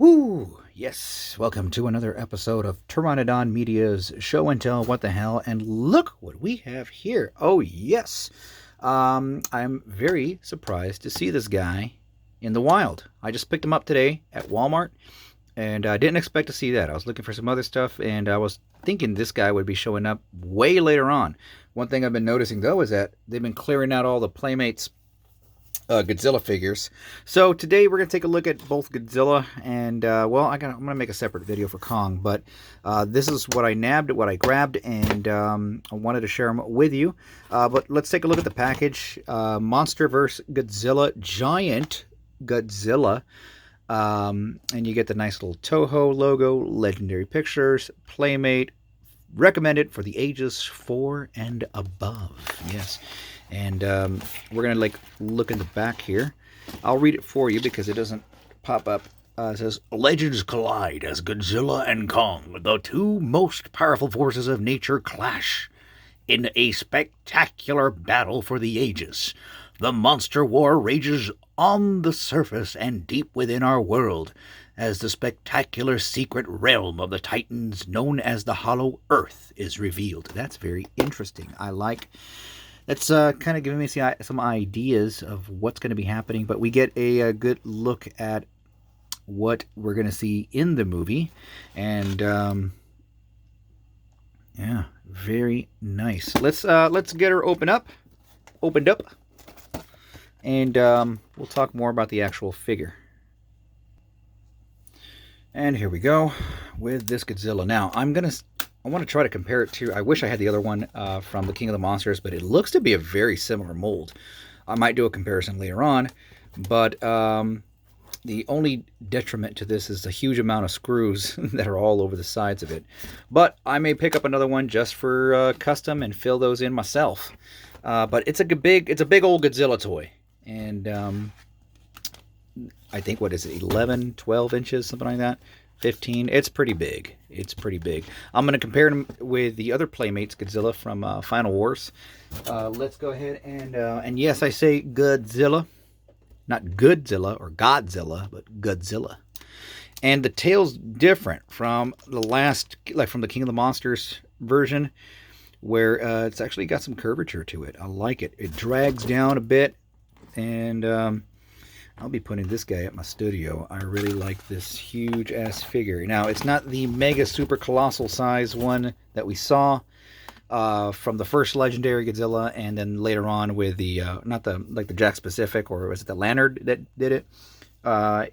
Woo! Yes, welcome to another episode of Pteranodon Media's Show and Tell What the Hell, and look what we have here. Oh, yes. I'm very surprised to see this guy in the wild. I just picked him up today at Walmart, and I didn't expect to see that. I was looking for some other stuff, and I was thinking this guy would be showing up way later on. One thing I've been noticing, though, is that they've been clearing out all the Playmates Godzilla figures. So today we're going to take a look at both Godzilla and, well, I'm going to make a separate video for Kong, but this is what I nabbed, what I grabbed, and I wanted to share them with you. But let's take a look at the package. Monster vs. Godzilla, Giant Godzilla. And you get the nice little Toho logo, Legendary Pictures, Playmate, recommended for the ages 4 and above. Yes. And we're going to look in the back here. I'll read it for you because it doesn't pop up. It says, Legends collide as Godzilla and Kong, the two most powerful forces of nature, clash in a spectacular battle for the ages. The monster war rages on the surface and deep within our world as the spectacular secret realm of the Titans known as the Hollow Earth is revealed. That's very interesting. I like... That's kind of giving me some ideas of what's going to be happening, but we get a good look at what we're going to see in the movie, and yeah, very nice. Let's get her opened up, and we'll talk more about the actual figure. And here we go with this Godzilla. Now I want to try to compare it to... I wish I had the other one from the King of the Monsters, but it looks to be a very similar mold. I might do a comparison later on, but the only detriment to this is the huge amount of screws that are all over the sides of it. But I may pick up another one just for custom and fill those in myself. But it's a big old Godzilla toy, and I think, what is it, 11, 12 inches, something like that. 15. It's pretty big. I'm going to compare them with the other Playmates Godzilla from Final Wars. Let's go ahead and yes, I say Godzilla, not Godzilla or Godzilla, but Godzilla. And the tail's different from the last, from the King of the Monsters version, where it's actually got some curvature to it. I like it. It drags down a bit, and I'll be putting this guy at my studio. I really like this huge-ass figure. Now, it's not the mega super colossal size one that we saw from the first Legendary Godzilla, and then later on with the, not the, the Jack Pacific, or was it the Lantern that did it?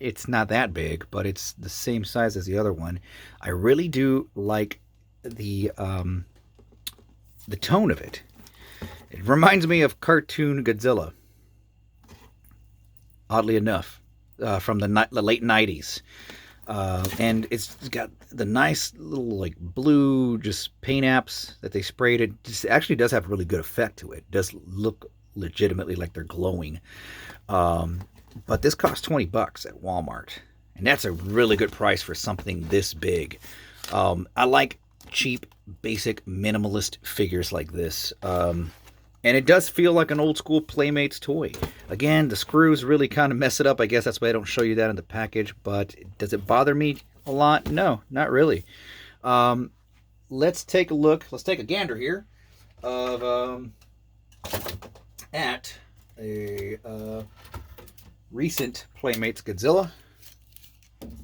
It's not that big, but it's the same size as the other one. I really do like the tone of it. It reminds me of cartoon Godzilla. Oddly enough, from the late 90s. And it's got the nice little, blue just paint apps that they sprayed. It just actually does have a really good effect to it. It does look legitimately like they're glowing. But this costs $20 at Walmart. And that's a really good price for something this big. I like cheap, basic, minimalist figures like this. And it does feel like an old school Playmates toy. Again, the screws really kind of mess it up. I guess that's why I don't show you that in the package. But does it bother me a lot? No, not really. Let's take a look. Let's take a gander here of at a recent Playmates Godzilla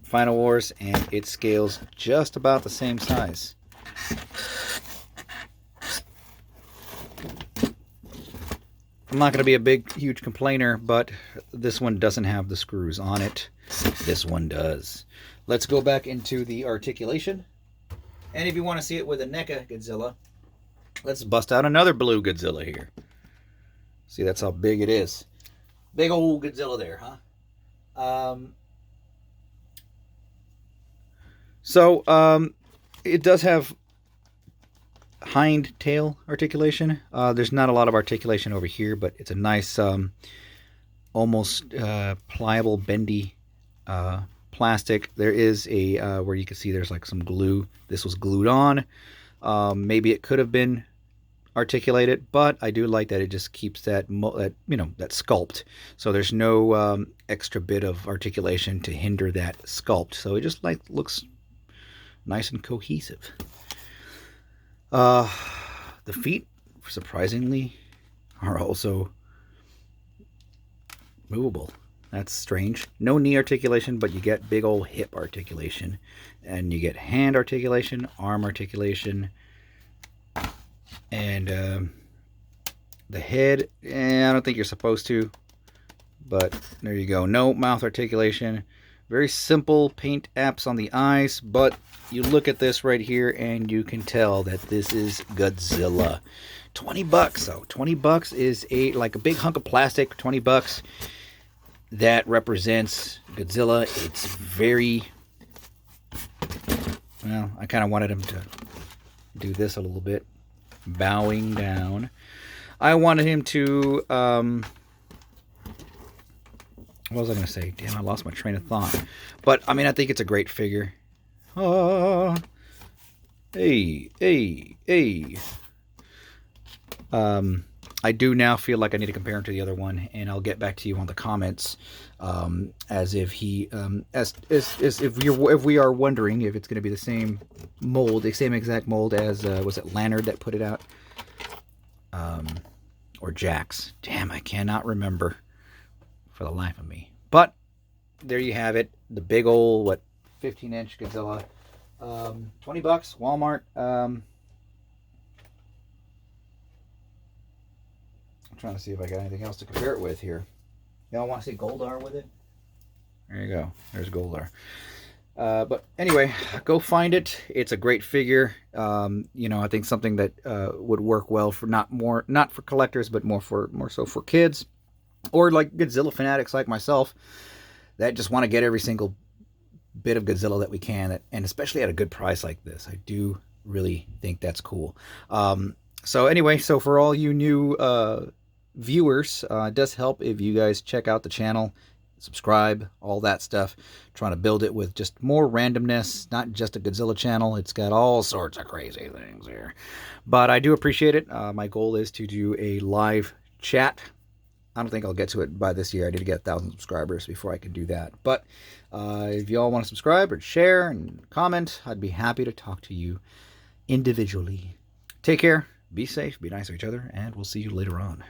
Final Wars, and it scales just about the same size. I'm not going to be a big, huge complainer, but this one doesn't have the screws on it. This one does. Let's go back into the articulation. And if you want to see it with a NECA Godzilla, let's bust out another blue Godzilla here. See, that's how big it is. Big old Godzilla there, huh? It does have hind tail articulation. There's not a lot of articulation over here, but it's a nice, almost pliable, bendy plastic. There is a where you can see there's some glue. This was glued on. Maybe it could have been articulated, but I do like that it just keeps that that sculpt. So there's no extra bit of articulation to hinder that sculpt. So it just looks nice and cohesive. The feet, surprisingly, are also movable. That's strange. No knee articulation, but you get big old hip articulation. And you get hand articulation, arm articulation, and the head, I don't think you're supposed to, but there you go. No mouth articulation. Very simple paint apps on the eyes, but you look at this right here and you can tell that this is Godzilla. $20 though. $20 is like a big hunk of plastic. $20 that represents Godzilla. It's very, well, I kind of wanted him to do this a little bit, bowing down. I wanted him to what was I going to say? Damn, I lost my train of thought. But, I mean, I think it's a great figure. Hey. I do now feel like I need to compare him to the other one, and I'll get back to you on the comments, as if he, as if we are wondering if it's going to be the same mold, the same exact mold as, was it Lannard that put it out? Or Jax. Damn, I cannot remember for the life of me. But there you have it, the big old 15-inch Godzilla. $20, Walmart. I'm trying to see if I got anything else to compare it with here. Y'all want to see Goldar with it? There you go. There's Goldar. But anyway, go find it. It's a great figure. I think something that would work well for not for collectors, but more so for kids, or like Godzilla fanatics like myself that just want to get every single bit of Godzilla that we can, and especially at a good price like this. I do really think that's cool. So anyway, so for all you new viewers, it does help if you guys check out the channel, subscribe, all that stuff. Trying to build it with just more randomness, not just a Godzilla channel. It's got all sorts of crazy things here, but I do appreciate it. My goal is to do a live chat. I don't think I'll get to it by this year. I need to get 1,000 subscribers before I can do that. But if you all want to subscribe or share and comment, I'd be happy to talk to you individually. Take care, be safe, be nice to each other, and we'll see you later on.